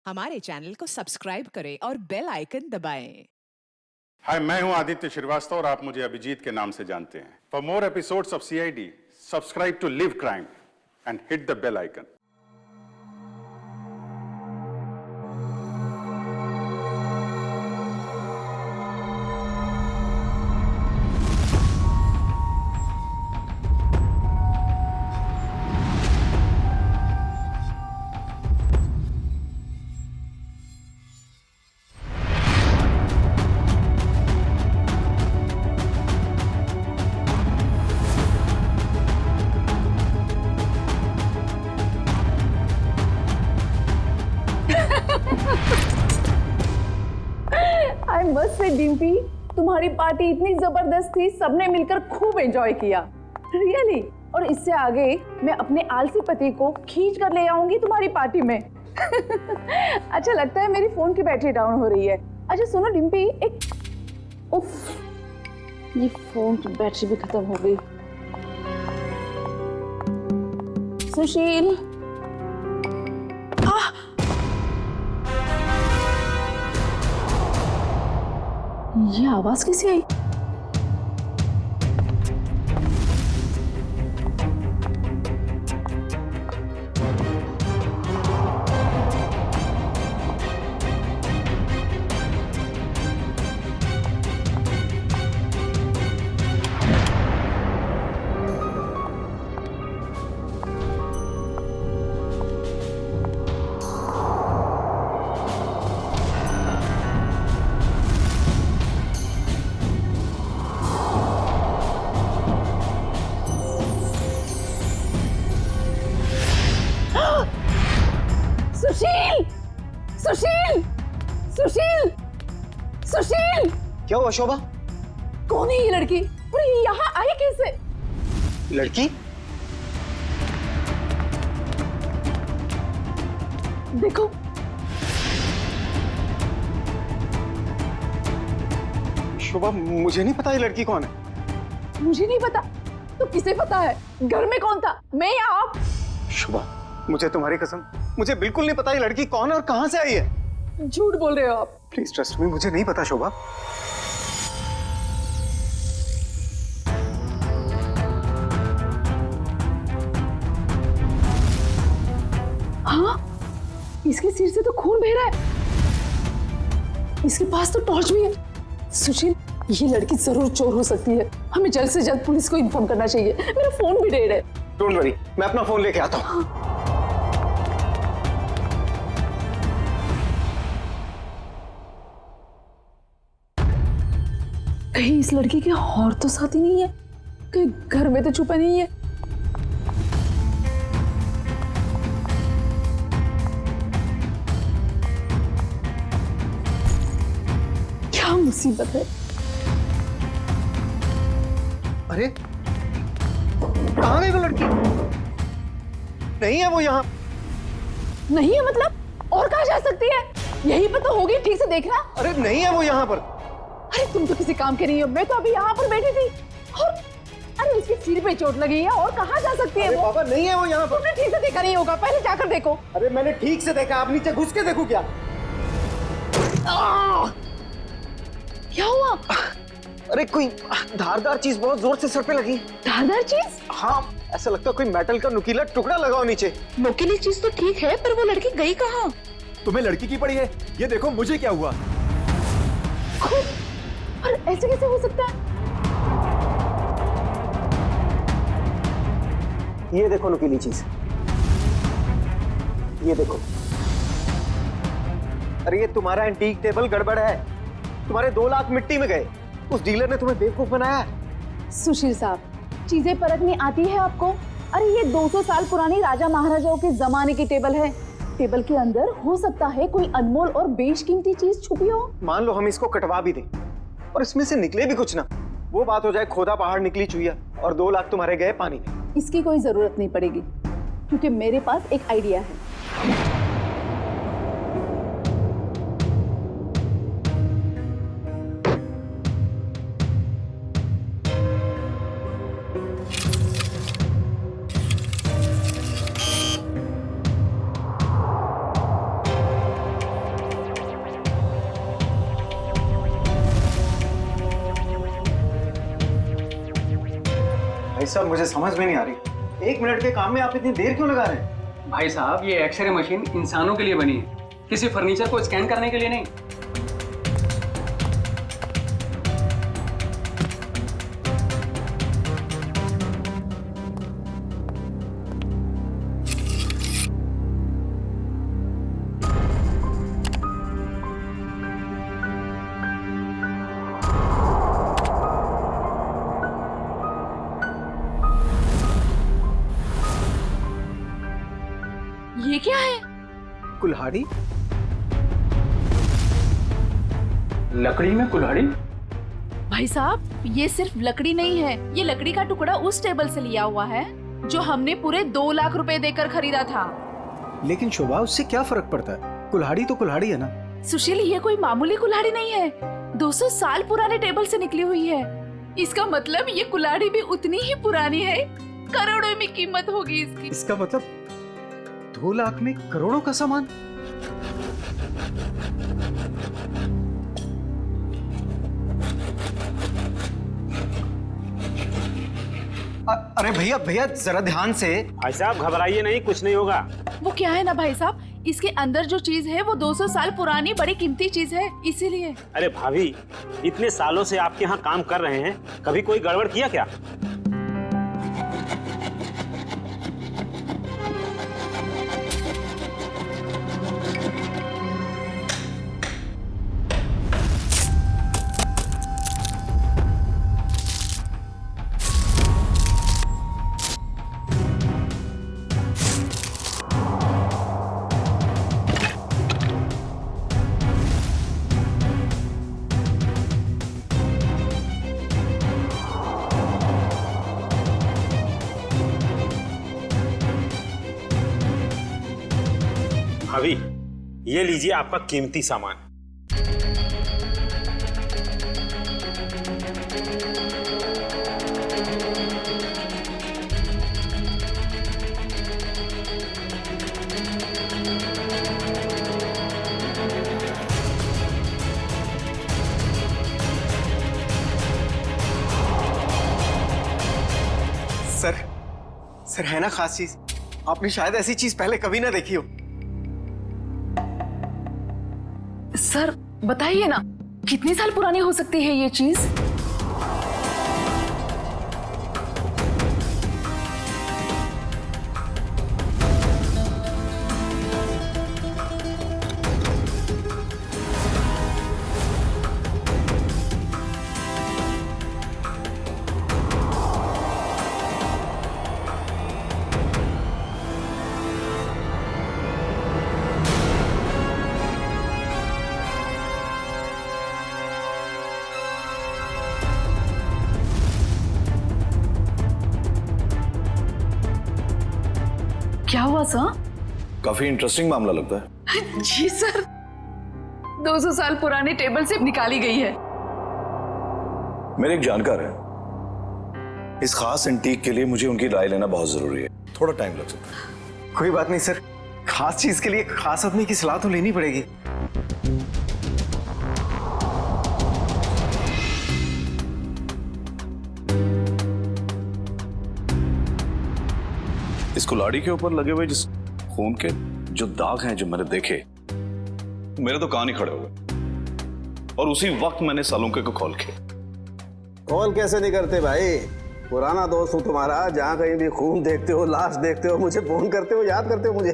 हमारे चैनल को सब्सक्राइब करें और बेल आइकन दबाएं। हाय, मैं हूं आदित्य श्रीवास्तव और आप मुझे अभिजीत के नाम से जानते हैं। For more episodes of CID, subscribe to Live Crime and hit the bell icon. I must say Dimpy, तुम्हारी पार्टी इतनी जबरदस्त थी, सबने मिलकर खूब एंजॉय किया। रियली और इससे आगे मैं अपने आलसी पति को खींच कर ले आऊंगी तुम्हारी पार्टी में। अच्छा लगता है मेरी फोन की बैटरी डाउन हो रही है। अच्छा सुनो डिम्पी, एक उफ, ये फोन की बैटरी भी खत्म हो गई। सुशील, ये आवाज कैसे आई? सुशील, सुशील, सुशील, सुशील! क्या हुआ शोभा? कौन है ये लड़की और ये यहाँ आई कैसे? लड़की? देखो, शोभा मुझे नहीं पता ये लड़की कौन है। मुझे नहीं पता तो किसे पता है? घर में कौन था, मैं या आप? शोभा मुझे तुम्हारी कसम, मुझे बिल्कुल नहीं पता ये लड़की कौन है और कहां से आई है। झूठ बोल रहे हो आप। प्लीज ट्रस्ट मी, मुझे नहीं पता शोभा। हाँ, इसके सिर से तो खून बह रहा है। इसके पास तो टॉर्च भी है। सुशील, ये लड़की जरूर चोर हो सकती है। हमें जल्द से जल्द पुलिस को इन्फॉर्म करना चाहिए। मेरा फोन भी डेड है। डोंट वरी, मैं अपना फोन लेके आता हूँ। कहीं इस लड़की के और तो साथी नहीं है? कहीं घर में तो छुपा नहीं है? क्या मुसीबत है? अरे कहाँ गई वो लड़की? नहीं है वो यहाँ। नहीं है मतलब? और कहाँ जा सकती है? यहीं पर तो होगी, ठीक से देखना। अरे नहीं है वो यहाँ पर। अरे तुम तो किसी काम के नहीं हो। मैं तो अभी यहाँ पर बैठी थी और अरे उसके सिर पे चोट लगी है। और कहाँ जा सकती है वो? बाबा नहीं है वो यहाँ पर। तुमने ठीक से देखा नहीं होगा, पहले जाकर देखो। अरे मैंने ठीक से देखा, आप नीचे घुस के देखो क्या? क्या हुआ? अरे कोई धारदार चीज बहुत जोर से सर पे लगी। धारदार चीज? हाँ, ऐसा लगता है कोई मेटल का नुकीला टुकड़ा लगाओ नीचे। नुकीली चीज तो ठीक है, पर वो लड़की गई कहाँ? तुम्हें लड़की की पड़ी है? ये देखो मुझे क्या हुआ। और ऐसे कैसे हो सकता है? ये देखो नुकीली चीज, ये देखो। अरे ये तुम्हारा एंटीक टेबल गड़बड़ है। तुम्हारे 2 लाख मिट्टी में गए। उस डीलर ने तुम्हें बेवकूफ बनाया। सुशील साहब, चीजें परखनी आती है आपको? अरे ये 200 साल पुरानी राजा महाराजाओं के जमाने की टेबल है। टेबल के अंदर हो सकता है कोई अनमोल और बेशकीमती चीज छुपी हो। मान लो हम इसको कटवा भी दें और इसमें से निकले भी कुछ ना, वो बात हो जाए खोदा पहाड़ निकली चुईया और 2 लाख तुम्हारे गए पानी में। इसकी कोई जरूरत नहीं पड़ेगी, क्योंकि मेरे पास एक आइडिया है। साहब मुझे समझ में नहीं आ रही, 1 मिनट के काम में आप इतनी देर क्यों लगा रहे हैं? भाई साहब, ये एक्सरे मशीन इंसानों के लिए बनी है, किसी फर्नीचर को स्कैन करने के लिए नहीं। ये क्या है? कुल्हाड़ी? लकड़ी में कुल्हाड़ी? भाई साहब, ये सिर्फ लकड़ी नहीं है, ये लकड़ी का टुकड़ा उस टेबल से लिया हुआ है जो हमने पूरे 2 लाख रुपए देकर खरीदा था। लेकिन शोभा, उससे क्या फर्क पड़ता है? कुल्हाड़ी तो कुल्हाड़ी है ना। सुशील, ये कोई मामूली कुल्हाड़ी नहीं है, 200 साल पुराने टेबल से निकली हुई है। इसका मतलब ये कुल्हाड़ी भी उतनी ही पुरानी है, करोड़ों में कीमत होगी इसकी। इसका मतलब 2 लाख में करोड़ों का सामान। अरे भैया भैया जरा ध्यान से। भाई साहब घबराइए नहीं, कुछ नहीं होगा। वो क्या है ना भाई साहब, इसके अंदर जो चीज है वो 200 साल पुरानी बड़ी कीमती चीज है, इसीलिए। अरे भाभी, इतने सालों से आपके यहाँ काम कर रहे हैं, कभी कोई गड़बड़ किया क्या? भाभी, ये लीजिए आपका कीमती सामान। सर है ना खास चीज, आपने शायद ऐसी चीज पहले कभी ना देखी हो। सर बताइए ना, कितनी साल पुरानी हो सकती है ये चीज? क्या हुआ सर? काफी इंटरेस्टिंग मामला लगता है। जी सर, 200 साल पुराने टेबल से निकाली गई है। मेरे एक जानकार है, इस खास एंटीक के लिए मुझे उनकी राय लेना बहुत जरूरी है, थोड़ा टाइम लग सकता है। कोई बात नहीं सर, खास चीज के लिए खास आदमी की सलाह तो लेनी पड़ेगी। इस कुल्हाड़ी के ऊपर लगे हुए जिस खून के जो दाग हैं जो मैंने देखे, मेरे तो कान ही खड़े हो गए। और उसी वक्त मैंने सालुंके को कॉल किया। कॉल कैसे नहीं करते भाई, पुराना दोस्त हूँ तुम्हारा, जहाँ कहीं भी खून देखते हो, लाश देखते हो, मुझे फोन करते हो, याद करते हो मुझे।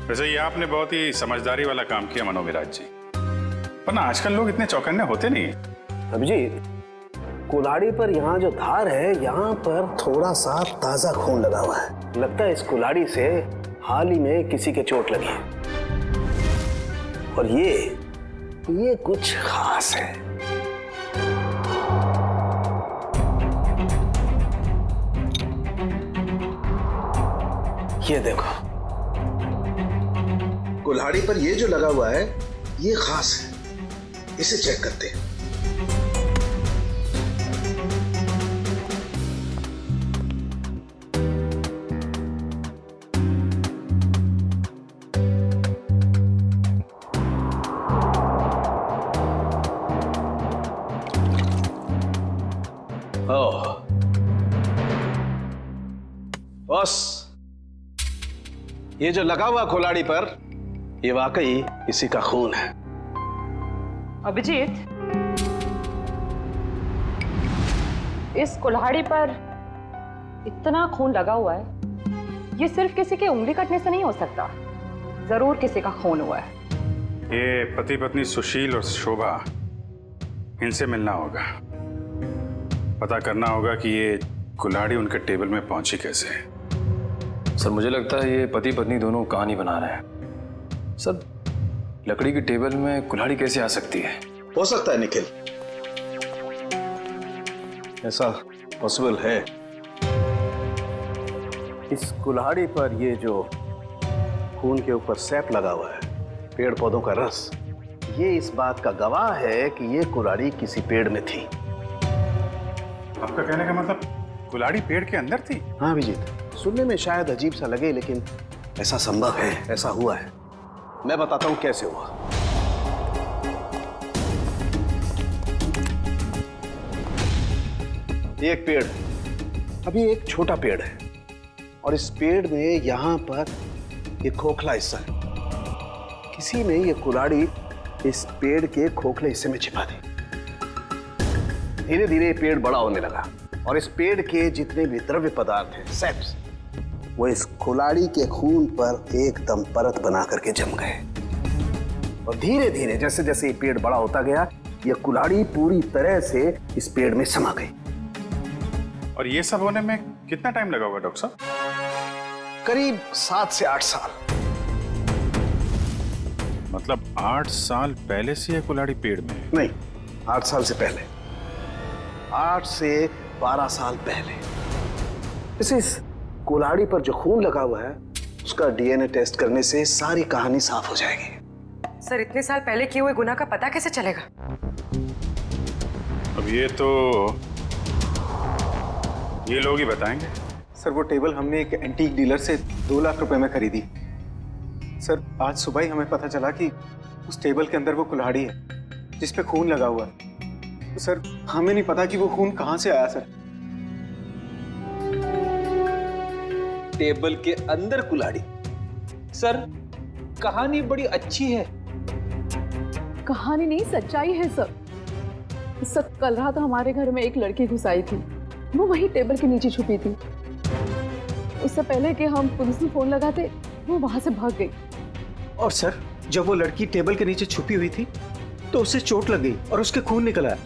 वैसे ये आपने बहुत ही समझदारी वाला काम किया मनोविराज जी, वरना आजकल लोग इतने चौकन्ने होते नहीं। अभिजीत, कुल्हाड़ी पर यहाँ जो धार है, यहाँ पर थोड़ा सा ताजा खून लगा हुआ है। लगता है इस कुल्हाड़ी से हाल ही में किसी के चोट लगी है, और ये कुछ खास है। ये देखो, कुल्हाड़ी पर ये जो लगा हुआ है ये खास है, इसे चेक करते हैं। ओह, बॉस, ये जो लगा हुआ कुल्हाड़ी पर, ये वाकई किसी का खून है। अभिजीत, इस कुल्हाड़ी पर इतना खून लगा हुआ है, ये सिर्फ किसी के उंगली कटने से नहीं हो सकता, जरूर किसी का खून हुआ है। ये पति पत्नी सुशील और शोभा, इनसे मिलना होगा, पता करना होगा कि ये कुल्हाड़ी उनके टेबल में पहुंची कैसे। सर मुझे लगता है ये पति पत्नी दोनों कहानी बना रहे हैं। सर लकड़ी की टेबल में कुल्हाड़ी कैसे आ सकती है? हो सकता है निखिल, ऐसा पॉसिबल है। इस कुल्हाड़ी पर ये जो खून के ऊपर सैप लगा हुआ है, पेड़ पौधों का रस, ये इस बात का गवाह है कि ये कुल्हाड़ी किसी पेड़ में थी। आपका कहने का मतलब कुल्हाड़ी पेड़ के अंदर थी? हाँ अभिजीत, सुनने में शायद अजीब सा लगे, लेकिन ऐसा संभव है, ऐसा हुआ है। मैं बताता हूं कैसे हुआ। ये एक पेड़, अभी एक छोटा पेड़ है, और इस पेड़ में यहां पर एक खोखला हिस्सा है। किसी ने ये कुल्हाड़ी इस पेड़ के खोखले हिस्से में छिपा दी। धीरे धीरे ये पेड़ बड़ा होने लगा, और इस पेड़ के जितने भी द्रव्य पदार्थ हैं, सेप्स, वो इस कुल्हाड़ी के खून पर एकदम परत बना करके जम गए। और धीरे धीरे जैसे जैसे ये पेड़ बड़ा होता गया, ये कुल्हाड़ी पूरी तरह से इस पेड़ में समा गई। और ये सब होने में कितना टाइम लगा होगा डॉक्टर साहब? करीब 7 से 8 साल। मतलब 8 साल पहले से ये कुल्हाड़ी पेड़ में है? नहीं, 8 साल से पहले, 8 से 12 साल पहले। इस कुल्हाड़ी पर जो खून लगा हुआ है, उसका डीएनए टेस्ट करने से सारी कहानी साफ हो जाएगी। सर इतने साल पहले किए हुए गुनाह का पता कैसे चलेगा? अब ये तो ये लोग ही बताएंगे। सर वो टेबल हमने एक एंटीक डीलर से 2 लाख रुपए में खरीदी। सर आज सुबह ही हमें पता चला कि उस टेबल के अंदर वो कुल्हाड़ी है जिस पे खून लगा हुआ है। तो सर हमें नहीं पता कि वो खून कहां से आया। सर टेबल के अंदर कुल्हाड़ी? सर कहानी बड़ी अच्छी है। कहानी नहीं, सच्चाई है सर। सर कल रात हमारे घर में एक लड़की घुस आई थी, वो वही टेबल के नीचे छुपी थी। उससे पहले कि हम पुलिस में फोन लगाते, वो वहां से भाग गई। और सर जब वो लड़की टेबल के नीचे छुपी हुई थी तो उसे चोट लग गई और उसके खून निकल आया।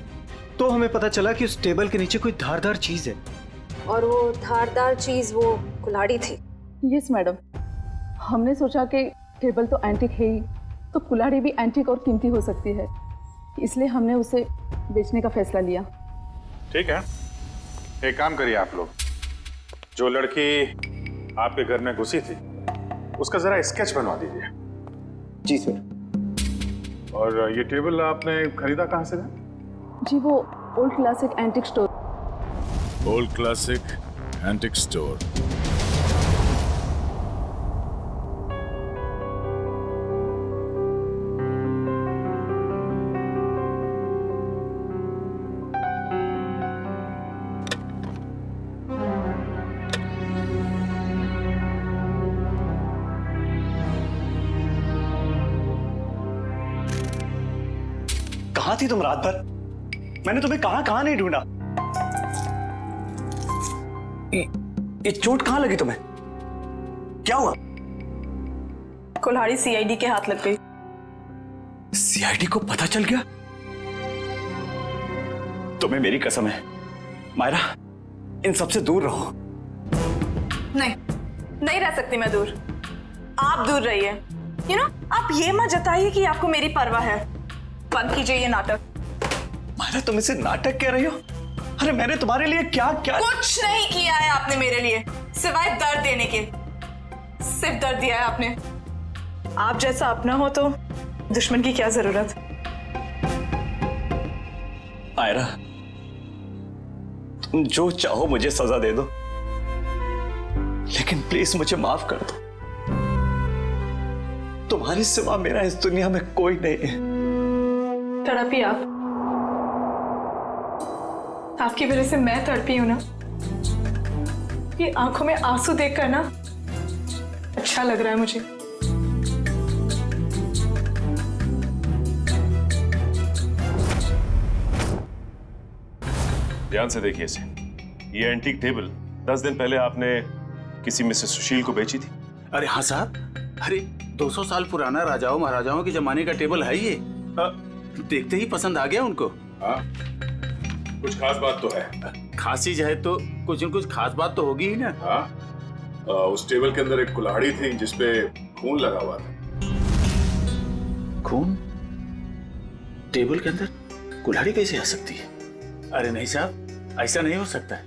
तो हमें पता चला कि उस टेबल के नीचे कोई धारदार चीज है। और वो धारदार चीज वो कुल्हाड़ी थी। यस मैडम, हमने सोचा कि टेबल तो एंटीक है ही, तो कुल्हाड़ी भी एंटीक और कीमती हो सकती है, इसलिए हमने उसे बेचने का फैसला लिया। ठीक है, एक काम करिए आप लोग, जो लड़की आपके घर में घुसी थी उसका जरा स्केच बनवा दीजिए। जी सर। और ये टेबल आपने खरीदा कहाँ से था? जी वो old classic antique store. Old classic antique store. कहां थी तुम रात भर? मैंने तुम्हें कहां नहीं ढूंढा। ये चोट कहां लगी तुम्हें? क्या हुआ? कुल्हाड़ी सीआईडी के हाथ लग गई। सीआईडी को पता चल गया? तुम्हें मेरी कसम है मायरा, इन सबसे दूर रहो। नहीं रह सकती मैं दूर। आप दूर रहिए। आप ये मत जताइए कि आपको मेरी परवाह है। बंद कीजिए ये नाटक। मायरा तुम इसे नाटक कह रही हो? अरे मैंने तुम्हारे लिए क्या क्या कुछ नहीं किया है आपने मेरे लिए, सिवाय दर्द देने के। सिर्फ दर्द दिया है आपने। आप जैसा अपना हो तो दुश्मन की क्या जरूरत। मायरा तुम जो चाहो मुझे सजा दे दो, लेकिन प्लीज मुझे माफ कर दो। तुम्हारे सिवा मेरा इस दुनिया में कोई नहीं है। तड़पी आपकी वजह से मैं तड़पी हूं ना। आपकी आंखों में आंसू देखकर ना अच्छा लग रहा है मुझे। ध्यान से देखिए इसे। ये एंटीक टेबल 10 दिन पहले आपने किसी मिसेस सुशील को बेची थी। अरे हाँ साहब, अरे 200 साल पुराना राजाओं महाराजाओं के जमाने का टेबल है ये। देखते ही पसंद आ गया उनको। हाँ, कुछ खास बात तो है। खास चीज है तो कुछ न कुछ खास बात तो होगी ही ना। हाँ, उस टेबल के अंदर एक कुल्हाड़ी थी जिसपे खून लगा हुआ था। खून? टेबल के अंदर कुल्हाड़ी कैसे आ सकती है? अरे नहीं साहब, ऐसा नहीं हो सकता है।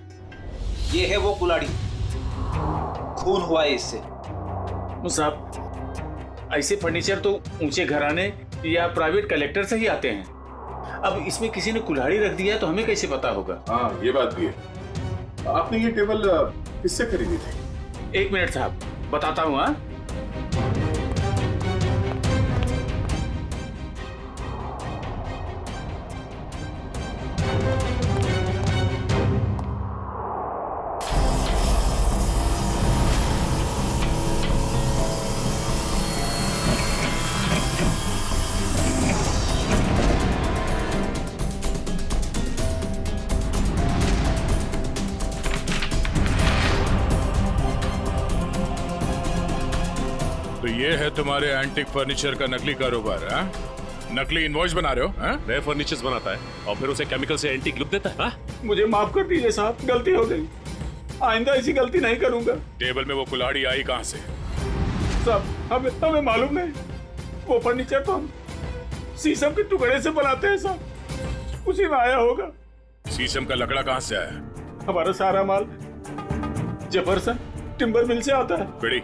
ये है वो कुल्हाड़ी, खून हुआ है इससे। साहब, ऐसे फर्नीचर तो ऊंचे घराने या प्राइवेट कलेक्टर से ही आते हैं। अब इसमें किसी ने कुल्हाड़ी रख दिया तो हमें कैसे पता होगा? हाँ, ये बात भी है। आपने ये टेबल किससे खरीदी थी? 1 मिनट साहब, बताता हूँ। हाँ, तो ये है तुम्हारे एंटीक फर्नीचर का नकली कारोबार? हाँ, नकली इनवॉइस बना रहे हो? हाँ, नए फर्नीचर्स बनाता है और फिर उसे केमिकल से एंटीक लुक देता है। हाँ? मुझे माफ कर दीजिए साहब, गलती हो गई। आइंदा ऐसी गलती नहीं करूंगा। टेबल में वो कुल्हाड़ी आई कहाँ से? साहब, हमें मालूम नहीं। वो फर्नीचर तो हम शीशम के टुकड़े से बनाते हैं साहब, उसी में आया होगा। शीशम का लकड़ा कहाँ से आया? हमारा सारा माल जेफरसन टिम्बर मिल से आता है। बिड़ी,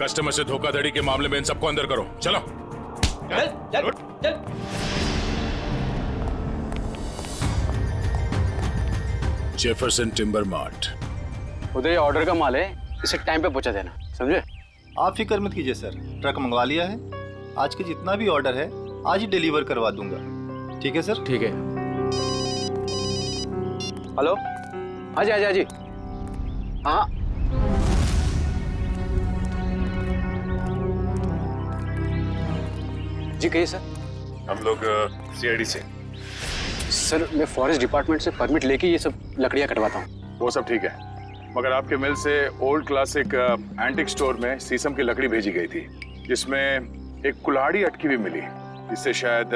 कस्टमर से धोखाधड़ी के मामले में इन सबको अंदर करो। चलो चल। Jefferson timber mart. उधर ऑर्डर का माल है, इसे टाइम पे पहुंचा देना, समझे? आप फिक्र मत कीजिए सर, ट्रक मंगवा लिया है। आज के जितना भी ऑर्डर है आज ही डिलीवर करवा दूंगा। ठीक है सर? ठीक है। हेलो, हाँ जी। हाँ, जी कहिए सर। हम लोग सीआईडी से। सर, मैं फॉरेस्ट डिपार्टमेंट से परमिट लेके ये सब लकड़ियाँ कटवाता हूँ। वो सब ठीक है, मगर आपके मिल से ओल्ड क्लासिक एंटीक स्टोर में शीशम की लकड़ी भेजी गई थी जिसमें एक कुल्हाड़ी अटकी हुई मिली, जिससे शायद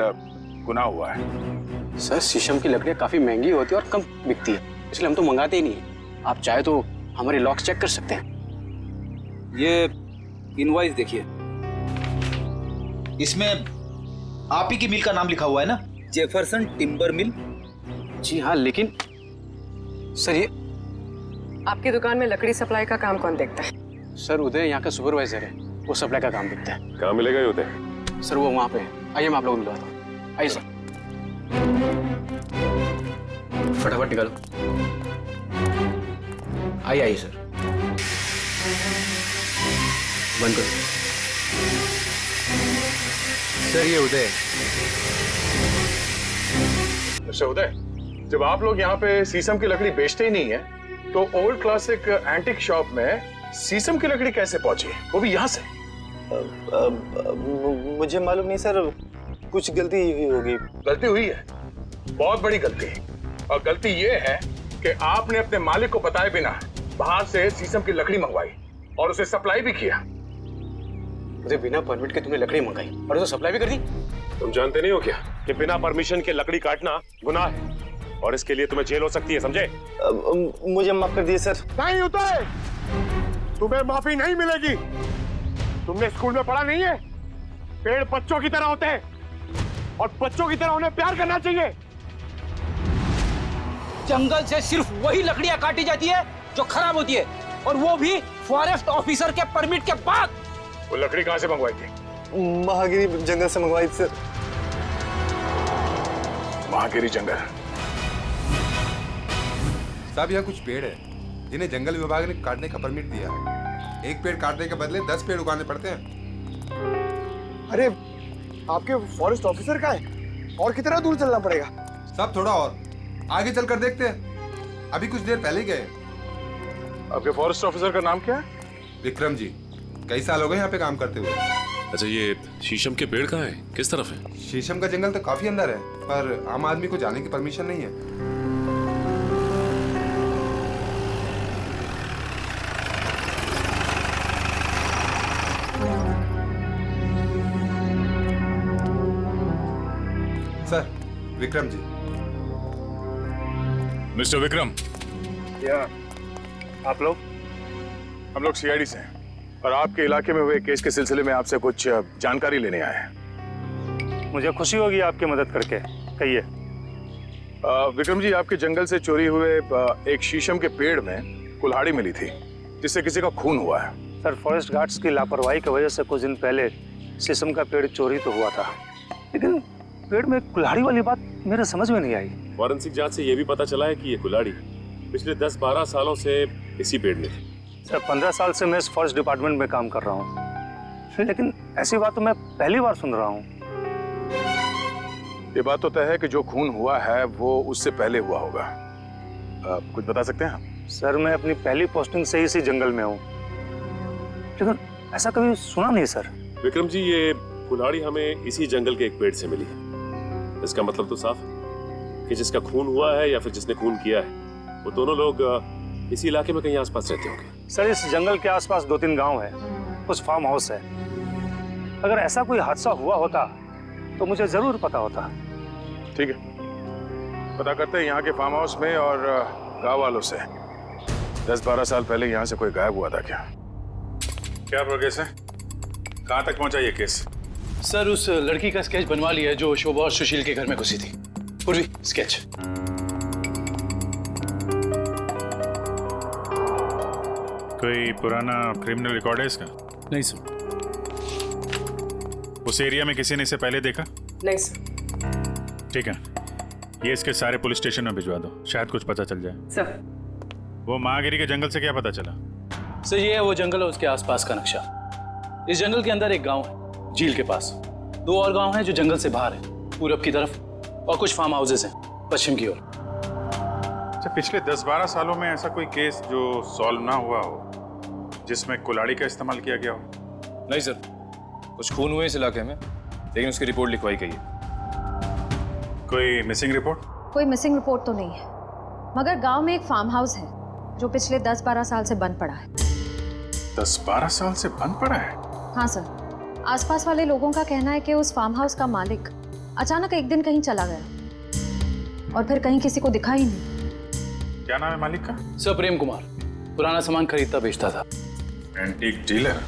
गुनाह हुआ है। सर, शीशम की लकड़ियाँ काफी महंगी होती है और कम बिकती है, इसलिए हम तो मंगाते ही नहीं है। आप चाहे तो हमारे लॉक्स चेक कर सकते हैं। ये इनवॉइस देखिए, इसमें आप ही की मिल का नाम लिखा हुआ है ना, जेफरसन टिम्बर मिल। जी हाँ, लेकिन सर ये आपकी दुकान में लकड़ी सप्लाई का काम कौन देखता है? सर, उदय यहाँ का सुपरवाइजर है, वो सप्लाई का काम देखता है। कहाँ मिलेगा ये उदय? सर, वो वहाँ पे है। आइए मैं आप लोगों को मिलवाता हूँ। आइए सर, फटाफट निकालो। आइए सर, बंद करो। सर, ये उदय। अच्छा उदय, जब आप लोग यहाँ पे शीशम की लकड़ी बेचते ही नहीं है, तो ओल्ड क्लासिक एंटीक शॉप में शीशम की लकड़ी कैसे पहुंची, वो भी यहाँ से? मुझे मालूम नहीं सर, कुछ गलती हुई होगी। गलती हुई है, बहुत बड़ी गलती। और गलती ये है कि आपने अपने मालिक को बताए बिना बाहर से शीशम की लकड़ी मंगवाई और उसे सप्लाई भी किया। मुझे बिना परमिट के तुमने लकड़ी मंगाई और उसे सप्लाई भी कर दी। तुम जानते नहीं हो क्या कि बिना परमिशन के लकड़ी काटना गुनाह है और इसके लिए तुम्हें जेल हो सकती है, समझे? मुझे माफ कर दिए सर। नहीं उदय, तुम्हें माफी नहीं मिलेगी। तुमने स्कूल में पढ़ा नहीं है, पेड़ बच्चों की तरह होते हैं और बच्चों की तरह उन्हें प्यार करना चाहिए। जंगल से सिर्फ वही लकड़ियां काटी जाती है जो खराब होती है, और वो भी फॉरेस्ट ऑफिसर के परमिट के बाद। वो लकड़ी कहाँ से मंगवाई थी? महागिरी जंगल से मंगवाई थी सर। महागिरी जंगल? साहब, यहाँ कुछ पेड़ है जिन्हें जंगल विभाग ने काटने का परमिट दिया है। एक पेड़ काटने के बदले 10 पेड़ उगाने पड़ते हैं। अरे, आपके फॉरेस्ट ऑफिसर का है और कितना दूर चलना पड़ेगा? साहब, थोड़ा और आगे चलकर देखते हैं, अभी कुछ देर पहले ही गए। आपके फॉरेस्ट ऑफिसर का नाम क्या है? विक्रम जी, कई साल हो गए यहाँ पे काम करते हुए। अच्छा, ये शीशम के पेड़ कहाँ है, किस तरफ है? शीशम का जंगल तो काफी अंदर है, पर आम आदमी को जाने की परमिशन नहीं है। सर, विक्रम जी। मिस्टर विक्रम। या आप लोग? हम लोग सीआईडी से हैं और आपके इलाके में हुए केस के सिलसिले में आपसे कुछ जानकारी लेने आए हैं। मुझे खुशी होगी आपकी मदद करके। कहिए। विक्रम जी, आपके जंगल से चोरी हुए एक शीशम के पेड़ में कुल्हाड़ी मिली थी जिससे किसी का खून हुआ है। सर, फॉरेस्ट गार्ड्स की लापरवाही की वजह से कुछ दिन पहले शीशम का पेड़ चोरी तो हुआ था, लेकिन पेड़ में कुल्हाड़ी वाली बात मेरे समझ में नहीं आई। फॉरेंसिक जांच से ये भी पता चला है कि ये कुल्हाड़ी पिछले 10-12 सालों से इसी पेड़ में थी। सर, 15 साल से मैं इस फॉरेस्ट डिपार्टमेंट में काम कर रहा हूँ, लेकिन ऐसी बात तो मैं पहली बार सुन रहा हूँ। ये बात तो तय है कि जो खून हुआ है वो उससे पहले हुआ होगा। कुछ बता सकते हैं? सर, मैं अपनी पहली पोस्टिंग से ही इसी जंगल में हूँ, लेकिन ऐसा कभी सुना नहीं सर। विक्रम जी, ये कुल्हाड़ी हमें इसी जंगल के एक पेड़ से मिली है। इसका मतलब तो साफ है कि जिसका खून हुआ है या फिर जिसने खून किया है वो दोनों लोग इसी इलाके में कहीं आसपास रहते होंगे। सर, इस जंगल के आसपास 2-3 गांव है, कुछ फार्म हाउस है। अगर ऐसा कोई हादसा हुआ होता तो मुझे जरूर पता होता। ठीक है, पता करते हैं यहाँ के फार्म हाउस में और गांव वालों से। 10-12 साल पहले यहाँ से कोई गायब हुआ था क्या? क्या प्रोग्रेस है? कहाँ तक पहुँचा ये केस? सर, उस लड़की का स्केच बनवा लिया है जो शोभा और सुशील के घर में घुसी थी। पूर्वी, स्केच। कोई पुराना क्रिमिनल रिकॉर्ड है इसका? नहीं सर। उस एरिया में किसी ने इसे पहले देखा? नहीं सर। ठीक है, ये इसके सारे पुलिस स्टेशन में भिजवा दो, शायद कुछ पता चल जाए। सर। वो महागिरी के जंगल से क्या पता चला? सर, ये है वो जंगल और उसके आसपास का नक्शा। इस जंगल के अंदर एक गांव है झील के पास, 2 और गांव हैं जो जंगल से बाहर है, पूरब की तरफ, और कुछ फार्म हाउसेस हैं पश्चिम की ओर। अच्छा, पिछले 10-12 सालों में ऐसा कोई केस जो सॉल्व ना हुआ हो जिसमें कुल्हाड़ी का इस्तेमाल किया गया हो? नहीं सर, कुछ खून हुए इस इलाके में, लेकिन उसकी रिपोर्ट लिखवाई गई है। कोई मिसिंग रिपोर्ट? कोई मिसिंग रिपोर्ट तो नहीं है, मगर गांव में एक फार्म हाउस है जो पिछले 10-12 साल से बंद पड़ा है। 10-12 साल से बंद पड़ा है? हाँ सर, आसपास वाले लोगों का कहना है कि उस फार्म हाउस का मालिक अचानक एक दिन कहीं चला गया और फिर कहीं किसी को दिखा ही नहीं। क्या नाम है मालिक का? सर, प्रेम कुमार। पुराना सामान खरीदता बेचता था। Antique dealer?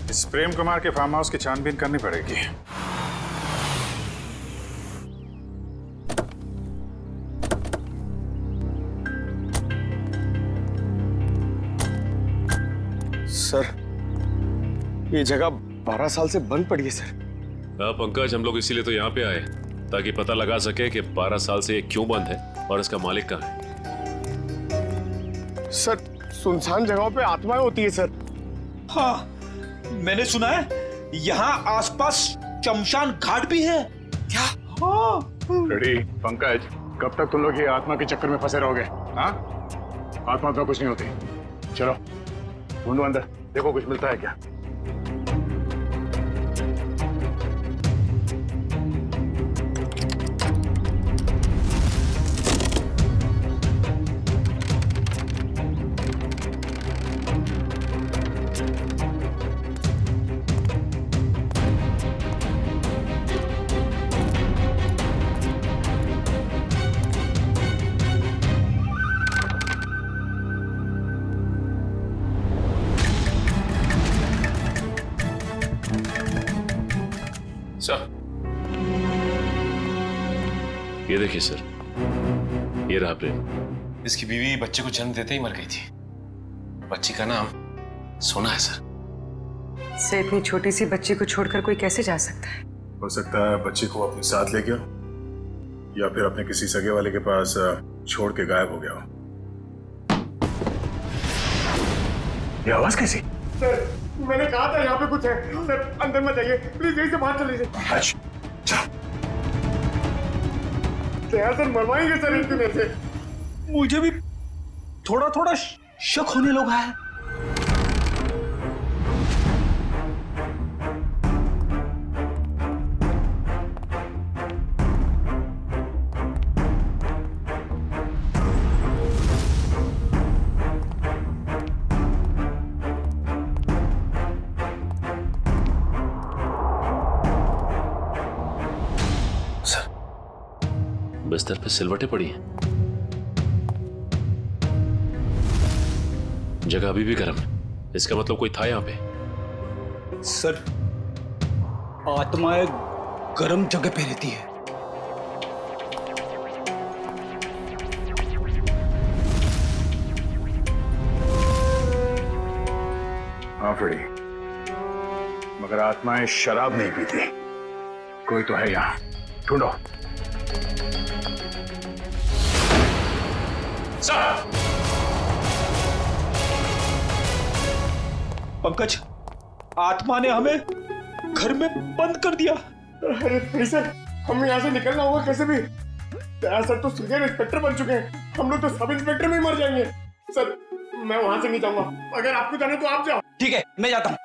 इस प्रेम कुमार के फार्म हाउस की छानबीन करनी पड़ेगी। सर, ये जगह 12 साल से बंद पड़ी है सर। हाँ पंकज, हम लोग इसीलिए तो यहाँ पे आए ताकि पता लगा सके कि 12 साल से ये क्यों बंद है और इसका मालिक कहाँ है। सर, सुनसान जगहों पे आत्माएं होती है सर। हाँ, मैंने सुना है यहाँ आसपास शमशान घाट भी है। क्या? हाँ। रेडी पंकज, कब तक तुम लोग ये आत्मा के चक्कर में फंसे रहोगे? हाँ, आत्मा तो कुछ नहीं होती। चलो ढूंढो अंदर, देखो कुछ मिलता है क्या। सर, ये देखिए सर, ये रहा प्रेम। इसकी बीवी बच्चे को जन्म देते ही मर गई थी। बच्ची का नाम सोना है सर। से इतनी छोटी सी बच्ची को छोड़कर कोई कैसे जा सकता है? हो सकता है बच्ची को अपने साथ ले गया या फिर अपने किसी सगे वाले के पास छोड़ के गायब हो गया हो। ये आवाज कैसी? सर, मैंने कहा था यहाँ पे कुछ है। सर, अंदर मत जाइए प्लीज, यहीं से बाहर चले जाइए। यार सर, मरवाएंगे सर इनकी वजह से। मुझे भी थोड़ा थोड़ा शक होने लगा है। बिस्तर पे सिलवटें पड़ी हैं। जगह अभी भी गर्म है, इसका मतलब कोई था यहाँ पे। सर, आत्माएं गर्म जगह पे रहती है। हाँ फ्रेडी, मगर आत्माएं शराब नहीं पीती। कोई तो है यहाँ, ढूंढो। पंकज, आत्मा ने हमें घर में बंद कर दिया। अरे सर, हमें यहाँ से निकलना होगा कैसे भी। सर तो सीनियर इंस्पेक्टर बन चुके हैं, हम लोग तो सब इंस्पेक्टर में ही मर जाएंगे। सर, मैं वहां से नहीं जाऊंगा। अगर आपको जाना तो आप जाओ। ठीक है, मैं जाता हूँ।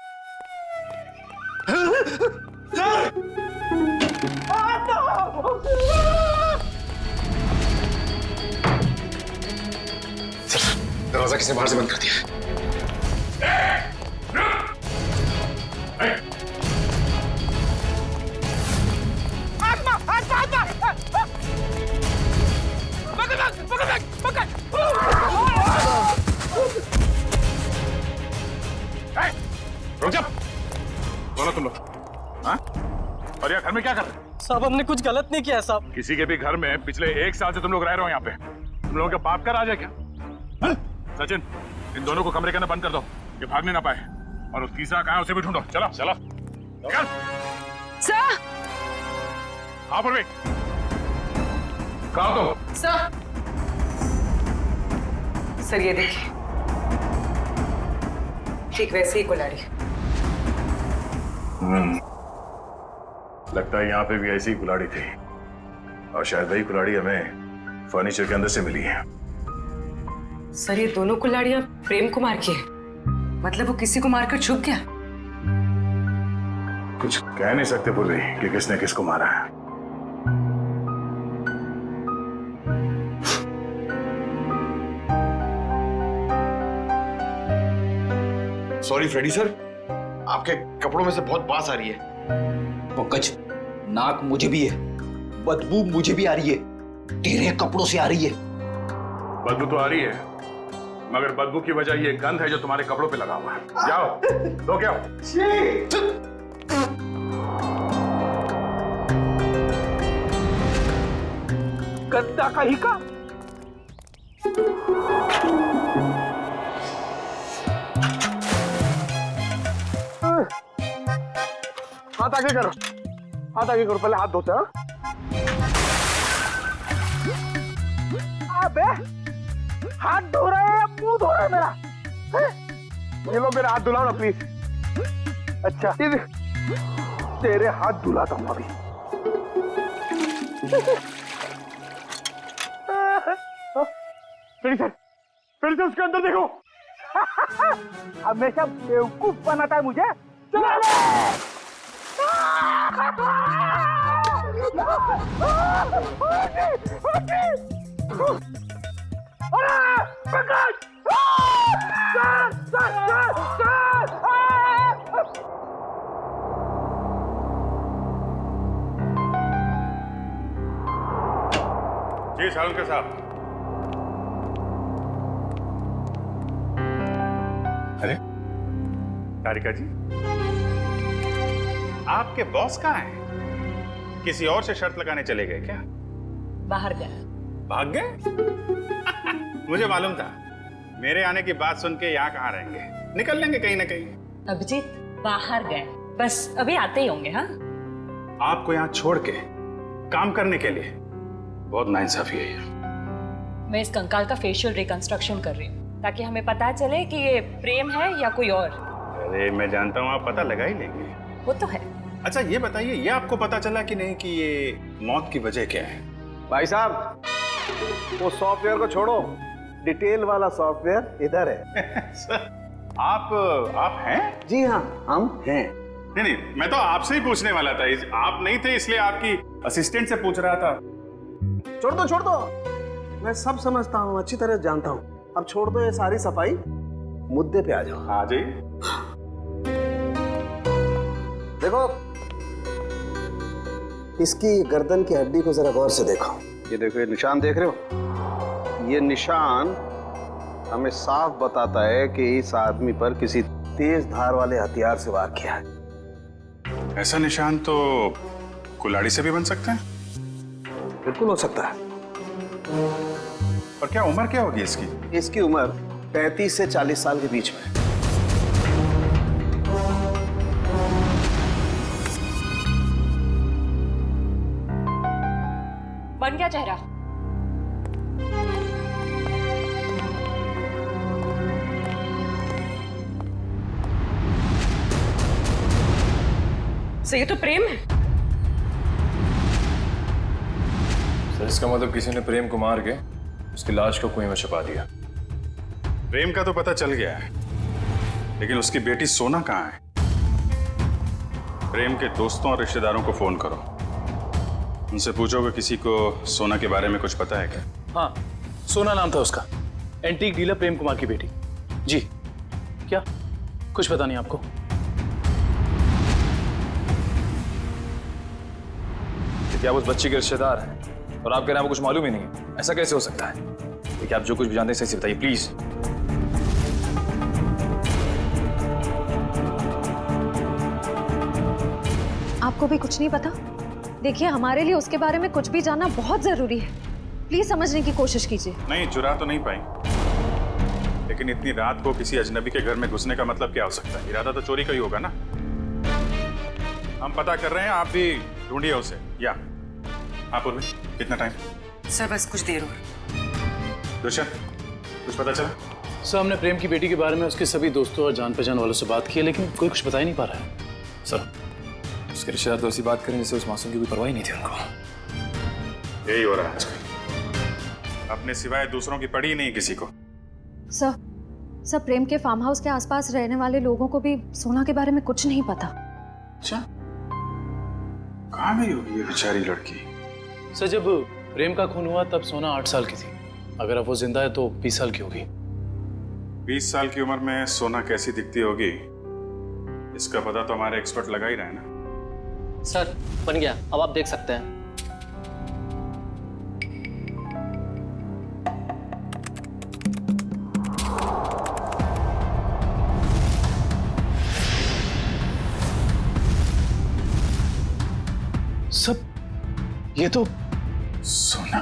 दरवाजा किसने बाहर से बंद कर दिया? रुक जा। बोलो तुम लोग, हाँ? और यहाँ घर में क्या कर रहे हो? साहब, हमने कुछ गलत नहीं किया साहब। किसी के भी घर में पिछले 1 साल से तुम लोग रह रहे हो यहाँ पे। तुम लोगों के बाप का राज है क्या? हाँ? सचिन, इन दोनों को कमरे के अंदर बंद कर दो, ये भागने ना पाए। और उस तीसरा कहाँ है उसे भी ढूंढो। चलो चलो चल। सर। हाँ पूर्वी, कहाँ हो तुम? सर ये देखिए, ठीक वैसे ही कुल्हाड़ी। लगता है यहाँ पे भी ऐसी ही कुल्हाड़ी थी, और शायद वही कुल्हाड़ी हमें फर्नीचर के अंदर से मिली है। सर, ये दोनों कुल्हाड़ियां प्रेम कुमार की है। मतलब वो किसी को मारकर छुप गया। कुछ कह नहीं सकते पूर्वी कि किसने किसको मारा है। सॉरी फ्रेडी सर, आपके कपड़ों में से बहुत बास आ रही है। पंकज, नाक मुझे भी है, बदबू मुझे भी आ रही है, तेरे कपड़ों से आ रही है। बदबू तो आ रही है, मगर बदबू की वजह ये गंध है जो तुम्हारे कपड़ों पे लगा हुआ है। जाओ तो क्या गंदा का ही का। हाथ आगे करो, हाथ आगे करो, पहले हाथ धोते हैं। अबे, हाथ धो रहे हैं, मुंह धो रहा है मेरा। ये लो मेरा हाथ धुलाओ ना प्लीज। अच्छा, तेरे हाथ धुलाता हूँ अभी। फिर से उसके अंदर देखो। हमेशा बेवकूफ बनाता है मुझे। चलो जी सालुंके साहब। अरे तारिका जी, आपके बॉस कहाँ हैं? किसी और से शर्त लगाने चले गए क्या? बाहर गए। भाग गए? मुझे मालूम था, मेरे आने की बात सुन के यहाँ कहाँ रहेंगे, निकल लेंगे कहीं ना कहीं। अभिजीत बाहर गए, बस अभी आते ही होंगे। हाँ, आपको यहाँ छोड़ के काम करने के लिए बहुत नाइंसाफी है ये। मैं इस कंकाल का फेशियल रिकंस्ट्रक्शन कर रही हूँ ताकि हमें पता चले कि ये प्रेम है या कोई और। अरे मैं जानता हूँ आप पता लगा ही लेंगे। वो तो है। अच्छा ये बताइए, ये आपको पता चला कि नहीं कि ये मौत की वजह क्या है? भाई साहब, वो सॉफ्टवेयर को छोड़ो, डिटेल वाला सॉफ्टवेयर इधर है। सर, आप हैं? जी हाँ, हम हैं। नहीं, मैं तो आपसे ही पूछने वाला था। आप नहीं थे इसलिए आपकी असिस्टेंट से पूछ रहा था। छोड़ दो, मैं सब समझता हूँ, अच्छी तरह जानता हूँ। अब छोड़ दो ये सारी सफाई, मुद्दे पे आ जाओ। आ जाइए। देखो, इसकी गर्दन की हड्डी को जरा गौर से देखो। ये देखो, ये निशान देख रहे हो? ये निशान हमें साफ बताता है कि इस आदमी पर किसी तेज धार वाले हथियार से वार किया है। ऐसा निशान तो कुल्हाड़ी से भी बन सकता है? बिल्कुल हो सकता है। और क्या उम्र क्या होगी इसकी? इसकी उम्र 35 से 40 साल के बीच में। बन गया चेहरा? सर ये तो प्रेम है। सर इसका मतलब किसी ने प्रेम को मार के उसकी लाश को कुएं में छुपा दिया। प्रेम का तो पता चल गया है, लेकिन उसकी बेटी सोना कहाँ है? प्रेम के दोस्तों और रिश्तेदारों को फोन करो, उनसे पूछो कि किसी को सोना के बारे में कुछ पता है क्या? हाँ, सोना नाम था उसका, एंटीक डीलर प्रेम कुमार की बेटी। जी, क्या कुछ पता नहीं आपको? क्या वो उस बच्ची के रिश्तेदार हैं और आप कह रहे हैं वो कुछ मालूम ही नहीं है? ऐसा कैसे हो सकता है? देखिए आप जो कुछ भी जानते हैं सही से बताइए प्लीज। आपको भी कुछ नहीं पता? देखिए, हमारे लिए उसके बारे में कुछ भी जानना बहुत जरूरी है। प्लीज समझने की कोशिश कीजिए। नहीं, चुरा तो नहीं पाई, लेकिन इतनी रात को किसी अजनबी के घर में घुसने का मतलब क्या हो सकता है? इरादा तो चोरी का ही होगा ना। हम पता कर रहे हैं, आप भी ढूंढिए उसे। या आप उर्वी, कितना टाइम? सर बस कुछ देर और। दुष्यंत, कुछ पता चला? सर हमने प्रेम की बेटी के बारे में उसके सभी दोस्तों और जान पहचान वालों से बात की है, लेकिन कोई कुछ बता ही नहीं पा रहा है। सर उसके रिश्तेदार तो ऐसी बात करें जैसे उस मासूम की कोई परवाह ही नहीं थी उनको। यही हो रहा है आजकल, अपने सिवाय दूसरों की पड़ी ही नहीं किसी को। सर प्रेम के फार्म हाउस के आसपास रहने वाले लोगों को भी सोना के बारे में कुछ नहीं पता। अच्छा, कहाँ गई होगी ये बेचारी लड़की? सर जब प्रेम का खून हुआ तब सोना 8 साल की थी। अगर अब वो जिंदा है तो 20 साल की होगी। 20 साल की उम्र में सोना कैसी दिखती होगी, इसका पता तो हमारे एक्सपर्ट लगा ही रहे ना। सर बन गया, अब आप देख सकते हैं। सब ये तो सोना,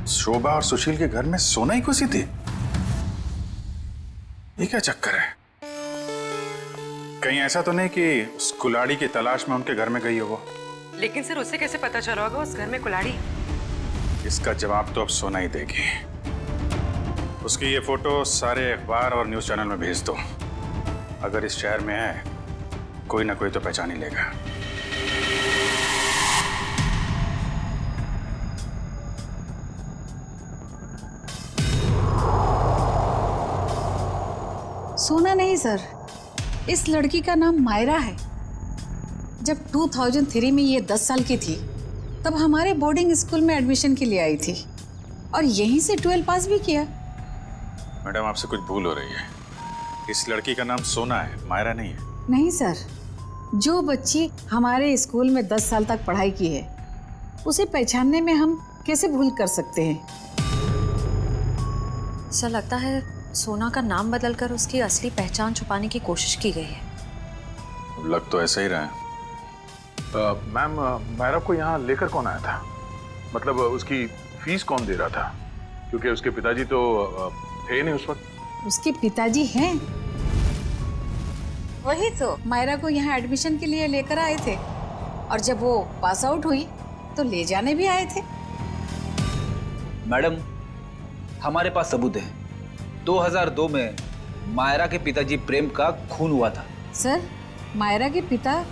शोभा और सुशील के घर में सोना ही घुसी थी। ये क्या चक्कर है? कहीं ऐसा तो नहीं कि उस कुल्हाड़ी की तलाश में उनके घर में गई हो वो? लेकिन सर उसे कैसे पता चला होगा उस घर में कुल्हाड़ी? इसका जवाब तो अब सोना ही देगी। उसकी ये फोटो सारे अखबार और न्यूज चैनल में भेज दो। अगर इस शहर में है, कोई ना कोई तो पहचान ही लेगा। सोना नहीं सर, इस लड़की का नाम मायरा है। जब 2003 में ये 10 साल की थी, तब हमारे बोर्डिंग स्कूल में एडमिशन के लिए आई थी और यहीं से 12 पास भी किया। मैडम आपसे कुछ भूल हो रही है। इस लड़की का नाम सोना है, मायरा नहीं है। नहीं सर, जो बच्ची हमारे स्कूल में 10 साल तक पढ़ाई की है, उसे पहचानने में हम कैसे भूल कर सकते हैं? सर लगता है सोना का नाम बदलकर उसकी असली पहचान छुपाने की कोशिश की गई है। लग तो ऐसा ही रहा है। मैम, मायरा को यहाँ लेकर कौन आया था? मतलब उसकी फीस कौन दे रहा था? क्योंकि उसके पिताजी तो थे नहीं उस वक्त। उसके पिताजी हैं, वही तो मायरा को यहाँ एडमिशन के लिए लेकर आए थे और जब वो पास आउट हुई तो ले जाने भी आए थे। मैडम हमारे पास सबूत है। 2002 में मायरा के पिताजी प्रेम का खून हुआ था। सर, मायरा के पिता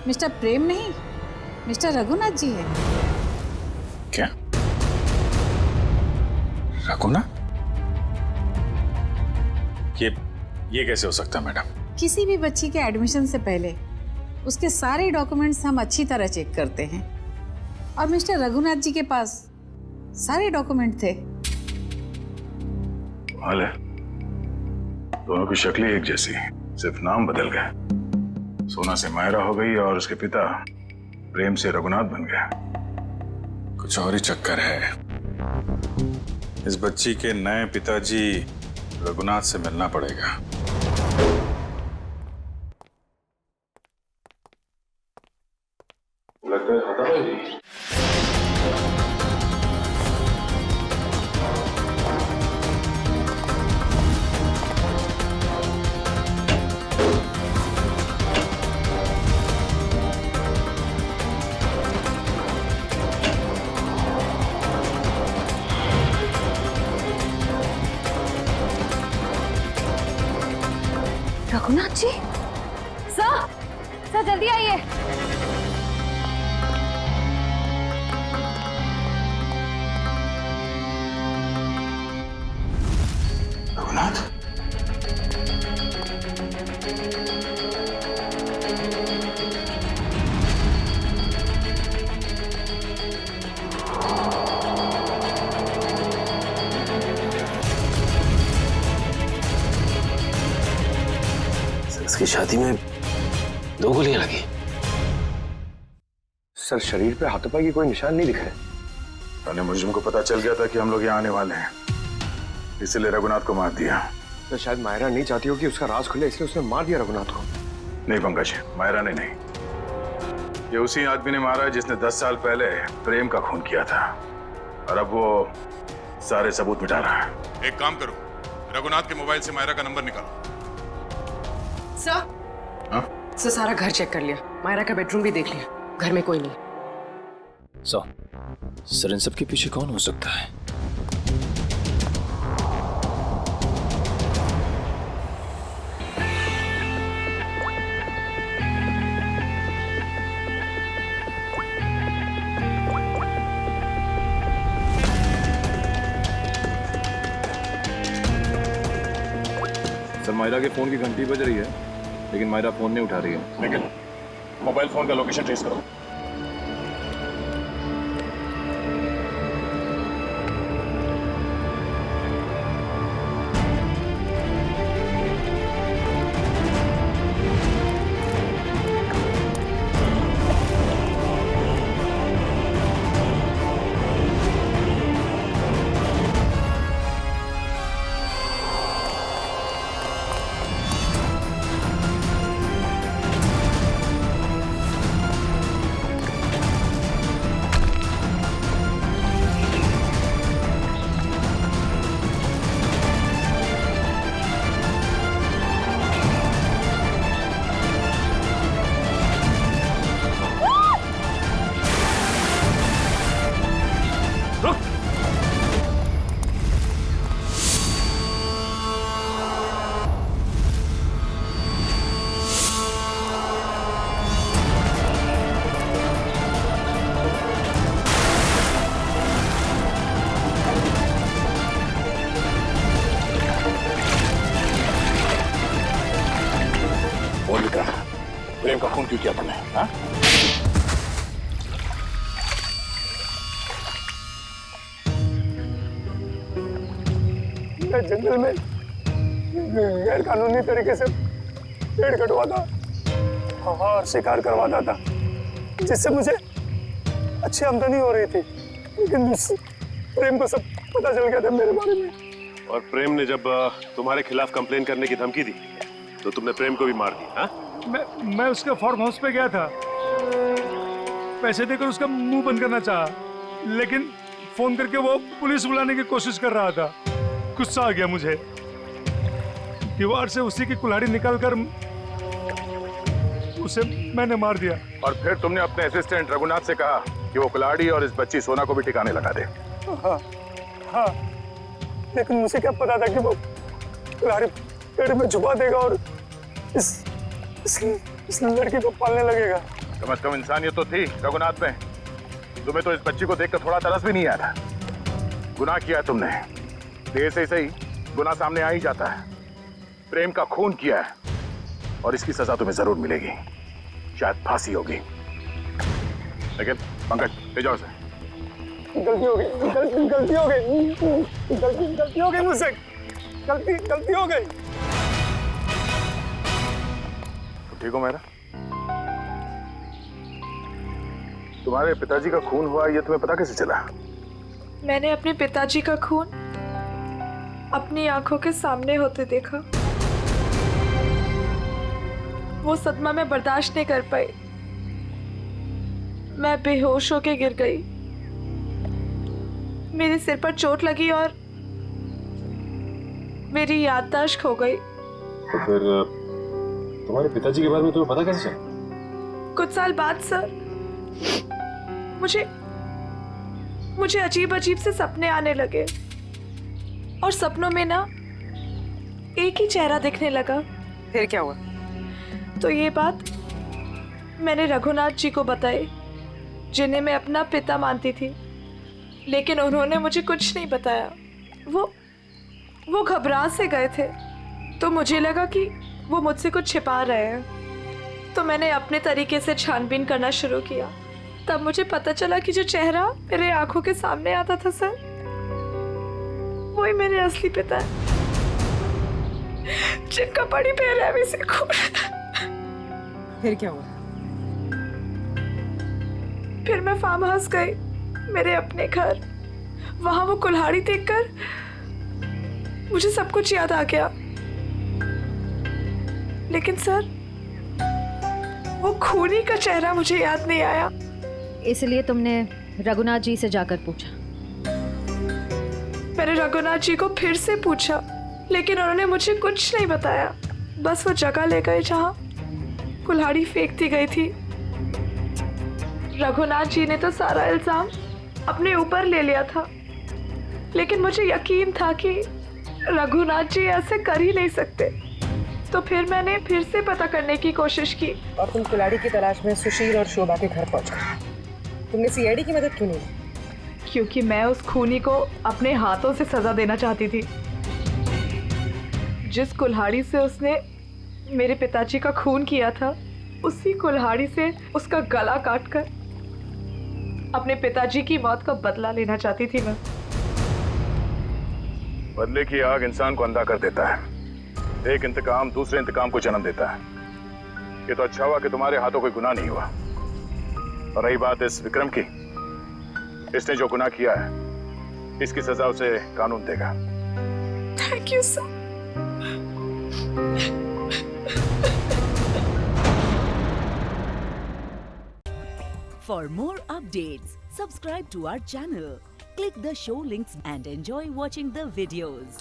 मिस्टर प्रेम नहीं, मिस्टर रघुनाथ जी है। क्या? रघुना, ये कैसे हो सकता है मैडम? किसी भी बच्ची के एडमिशन से पहले उसके सारे डॉक्यूमेंट्स हम अच्छी तरह चेक करते हैं और मिस्टर रघुनाथ जी के पास सारे डॉक्यूमेंट थे। हाल है, दोनों की शक्लें एक जैसी, सिर्फ नाम बदल गए। सोना से मायरा हो गई और उसके पिता प्रेम से रघुनाथ बन गए। कुछ और ही चक्कर है। इस बच्ची के नए पिताजी रघुनाथ से मिलना पड़ेगा। लगता है खत्म है जी। रघुनाथ जी, सर जल्दी आइए। रघुनाथ, इसकी छाती में 2 गोलियां लगी। सर, शरीर पे हाथों-पाई की कोई निशान नहीं दिख रहे। मुझे को पता चल गया था कि हम लोग यहाँ आने वाले हैं, इसलिए रघुनाथ को मार दिया। तो शायद मायरा नहीं चाहती हो कि उसका राज खुले, इसलिए उसने मार दिया रघुनाथ को। नहीं पंकज, मायरा ने नहीं। ये उसी आदमी ने मारा है जिसने 10 साल पहले प्रेम का खून किया था, और अब वो सारे सबूत मिटा रहा है। एक काम करो, रघुनाथ के मोबाइल से मायरा का नंबर निकालो। सर सारा घर चेक कर लिया, मायरा का बेडरूम भी देख लिया, घर में कोई नहीं। सर इन सब के पीछे कौन हो सकता है? सर मायरा के फोन की घंटी बज रही है, लेकिन मायरा फोन नहीं उठा रही है। लेकिन मोबाइल फोन का लोकेशन ट्रेस करो। प्रेम का खून क्यों किया तुमने? हाँ? मैं जंगल में गैर कानूनी तरीके से पेड़ कटवाता और शिकार करवाता था, जिससे मुझे अच्छी आमदनी हो रही थी। लेकिन प्रेम को सब पता चल गया था मेरे बारे में। और प्रेम ने जब तुम्हारे खिलाफ कंप्लेन करने की धमकी दी तो तुमने प्रेम को भी मार दिया। हाँ? मैं उसके फार्म हाउस पे गया था, पैसे देकर उसका मुंह बंद करना चाहा, लेकिन फोन करके वो पुलिस बुलाने की कोशिश कर रहा था। गुस्सा आ गया मुझे, दीवार से उसी की कुल्हाड़ी निकालकर उसे मैंने मार दिया। और फिर तुमने अपने असिस्टेंट रघुनाथ से कहा कि वो कुल्हाड़ी और इस बच्ची सोना को भी ठिकाने लगा दे। हाँ, लेकिन मुझे क्या पता था कि वो कुल्हाड़ी पेड़ में छुपा देगा और इस लड़की को पालने लगेगा। कम से कम इंसानियत तो थी रघुनाथ में। तुम्हें तो इस बच्ची को देखकर थोड़ा तरस भी नहीं आया था। गुनाह किया तुमने, देर से सही गुनाह सामने आ ही जाता है। प्रेम का खून किया है और इसकी सजा तुम्हें जरूर मिलेगी, शायद फांसी होगी। लेकिन पंकज ले जाओ इसे। गलती हो गई, गलती हो गई, गलती हो गई मुझसे, गलती हो गई। ठीक हो मेरा? तुम्हारे पिताजी का खून हुआ ये तुम्हें पता कैसे चला? मैंने अपने पिताजी का खून अपनी आंखों के सामने होते देखा। वो सदमा मैं बर्दाश्त नहीं कर पाई। मैं बेहोश होके गिर गई। मेरे सिर पर चोट लगी और मेरी याददाश्त खो गई। तो फिर तुम्हारे पिताजी के बारे में तुम्हें पता कैसे चला? कुछ साल बाद सर मुझे अजीब अजीब से सपने आने लगे और सपनों में ना एक ही चेहरा दिखने लगा। फिर क्या हुआ? तो ये बात मैंने रघुनाथ जी को बताई, जिन्हें मैं अपना पिता मानती थी, लेकिन उन्होंने मुझे कुछ नहीं बताया। वो घबरा से गए थे, तो मुझे लगा कि वो मुझसे कुछ छिपा रहे हैं। तो मैंने अपने तरीके से छानबीन करना शुरू किया। तब मुझे पता चला कि जो चेहरा मेरे आंखों के सामने आता था सर, वही मेरे असली पिता है, जिनका बड़ी बेरहमी से खून। फिर क्या हुआ? फिर मैं फार्म हाउस गई, मेरे अपने घर। वहां वो कुल्हाड़ी देखकर मुझे सब कुछ याद आ गया। लेकिन सर, वो खूनी का चेहरा मुझे याद नहीं आया। इसलिए तुमने रघुनाथ जी से जाकर पूछा? मैंने रघुनाथ जी को फिर से पूछा, लेकिन उन्होंने मुझे कुछ नहीं बताया। बस वो जगह ले गए जहां कुल्हाड़ी फेंक दी गई थी। रघुनाथ जी ने तो सारा इल्जाम अपने ऊपर ले लिया था, लेकिन मुझे यकीन था कि रघुनाथ जी ऐसे कर ही नहीं सकते। तो फिर मैंने फिर से पता करने की कोशिश की। और तुम कुल्हाड़ी की तलाश में सुशील और शोभा के घर पहुंच गए। तुमने सीआईडी की मदद क्यों नहीं ली? क्योंकि मैं उस खूनी को अपने हाथों से सजा देना चाहती थी। जिस कुल्हाड़ी से उसने मेरे पिताजी का खून किया था, उसी कुल्हाड़ी से उसका गला काटकर अपने पिताजी की मौत का बदला लेना चाहती थी मैं। बदले की आग इंसान को अंधा कर देता है। एक इंतकाम दूसरे इंतकाम को जन्म देता है। ये तो अच्छा हुआ कि तुम्हारे हाथों कोई गुनाह नहीं हुआ। और रही बात इस विक्रम की, इसने जो गुनाह किया है, इसकी सजा उसे कानून देगा। Thank you sir. For more updates, subscribe to our channel, click the show links and enjoy watching the videos.